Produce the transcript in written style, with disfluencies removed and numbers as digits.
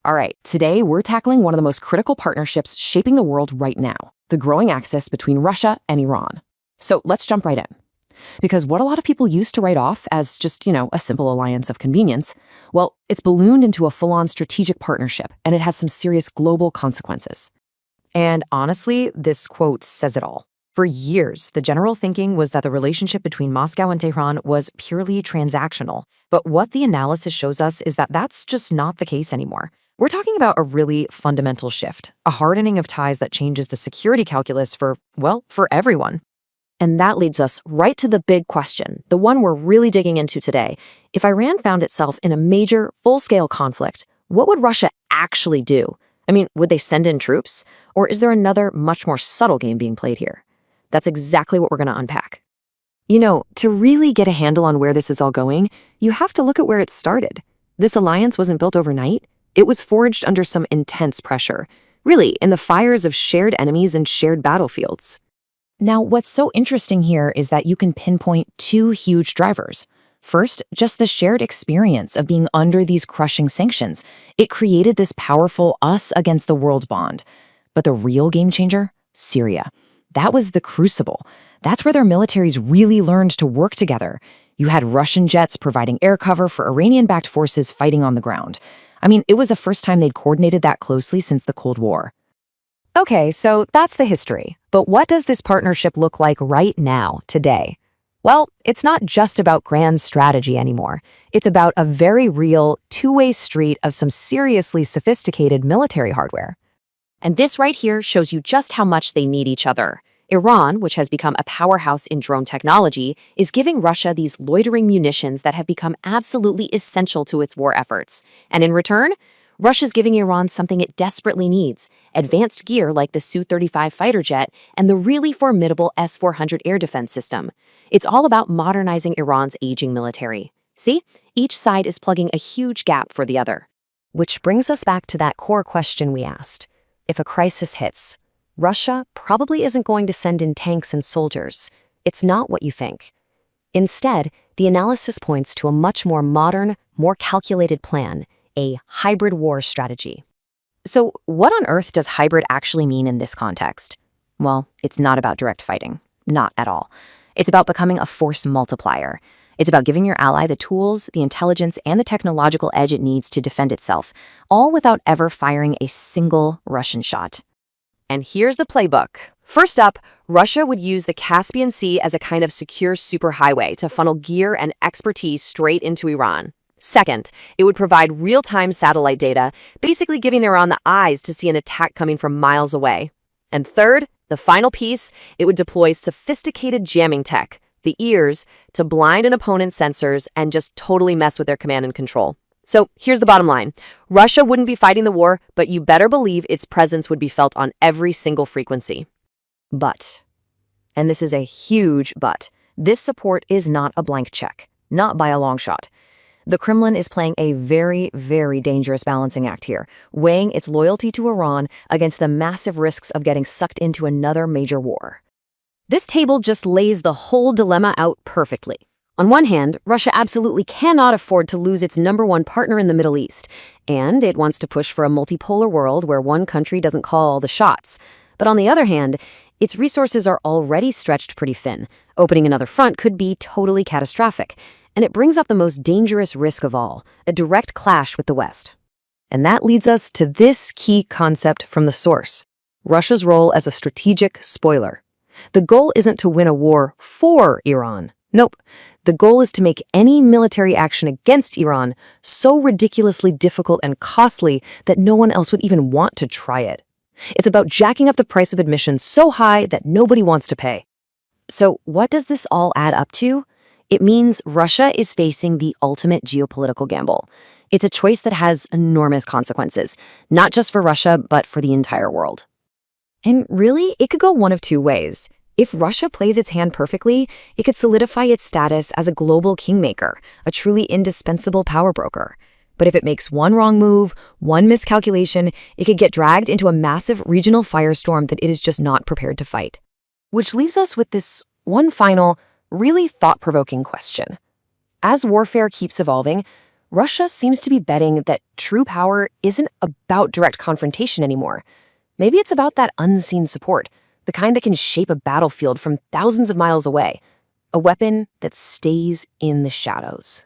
All right, today we're tackling one of the most critical partnerships shaping the world right now, the growing axis between Russia and Iran. So let's jump right in. Because what a lot of people used to write off as just, a simple alliance of convenience, well, it's ballooned into a full-on strategic partnership, and it has some serious global consequences. And honestly, this quote says it all. For years, the general thinking was that the relationship between Moscow and Tehran was purely transactional. But what the analysis shows us is that that's just not the case anymore. We're talking about a really fundamental shift, a hardening of ties that changes the security calculus for everyone. And that leads us right to the big question, the one we're really digging into today. If Iran found itself in a major, full-scale conflict, what would Russia actually do? I mean, would they send in troops? Or is there another, much more subtle game being played here? That's exactly what we're going to unpack. To really get a handle on where this is all going, you have to look at where it started. This alliance wasn't built overnight. It was forged under some intense pressure, really, in the fires of shared enemies and shared battlefields. Now, what's so interesting here is that you can pinpoint two huge drivers. First, just the shared experience of being under these crushing sanctions. It created this powerful us against the world bond. But the real game changer? Syria. That was the crucible. That's where their militaries really learned to work together. You had Russian jets providing air cover for Iranian-backed forces fighting on the ground. I mean, it was the first time they'd coordinated that closely since the Cold War. Okay, so that's the history. But what does this partnership look like right now, today? Well, it's not just about grand strategy anymore. It's about a very real, two-way street of some seriously sophisticated military hardware. And this right here shows you just how much they need each other. Iran, which has become a powerhouse in drone technology, is giving Russia these loitering munitions that have become absolutely essential to its war efforts. And in return, Russia's giving Iran something it desperately needs, advanced gear like the Su-35 fighter jet and the really formidable S-400 air defense system. It's all about modernizing Iran's aging military. See, each side is plugging a huge gap for the other. Which brings us back to that core question we asked. If a crisis hits, Russia probably isn't going to send in tanks and soldiers. It's not what you think. Instead, the analysis points to a much more modern, more calculated plan, a hybrid war strategy. So what on earth does hybrid actually mean in this context? Well, it's not about direct fighting. Not at all. It's about becoming a force multiplier. It's about giving your ally the tools, the intelligence, and the technological edge it needs to defend itself, all without ever firing a single Russian shot. And here's the playbook. First up, Russia would use the Caspian Sea as a kind of secure superhighway to funnel gear and expertise straight into Iran. Second, it would provide real-time satellite data, basically giving Iran the eyes to see an attack coming from miles away. And third, the final piece, it would deploy sophisticated jamming tech, the ears, to blind an opponent's sensors and just totally mess with their command and control. So here's the bottom line. Russia wouldn't be fighting the war, but you better believe its presence would be felt on every single frequency. But, and this is a huge but, this support is not a blank check, not by a long shot. The Kremlin is playing a very, very dangerous balancing act here, weighing its loyalty to Iran against the massive risks of getting sucked into another major war. This table just lays the whole dilemma out perfectly. On one hand, Russia absolutely cannot afford to lose its number one partner in the Middle East, and it wants to push for a multipolar world where one country doesn't call all the shots. But on the other hand, its resources are already stretched pretty thin. Opening another front could be totally catastrophic. And it brings up the most dangerous risk of all, a direct clash with the West. And that leads us to this key concept from the source, Russia's role as a strategic spoiler. The goal isn't to win a war for Iran. Nope. The goal is to make any military action against Iran so ridiculously difficult and costly that no one else would even want to try it. It's about jacking up the price of admission so high that nobody wants to pay. So what does this all add up to? It means Russia is facing the ultimate geopolitical gamble. It's a choice that has enormous consequences, not just for Russia, but for the entire world. And really, it could go one of two ways. If Russia plays its hand perfectly, it could solidify its status as a global kingmaker, a truly indispensable power broker. But if it makes one wrong move, one miscalculation, it could get dragged into a massive regional firestorm that it is just not prepared to fight. Which leaves us with this one final, really thought-provoking question. As warfare keeps evolving, Russia seems to be betting that true power isn't about direct confrontation anymore. Maybe it's about that unseen support, the kind that can shape a battlefield from thousands of miles away, a weapon that stays in the shadows.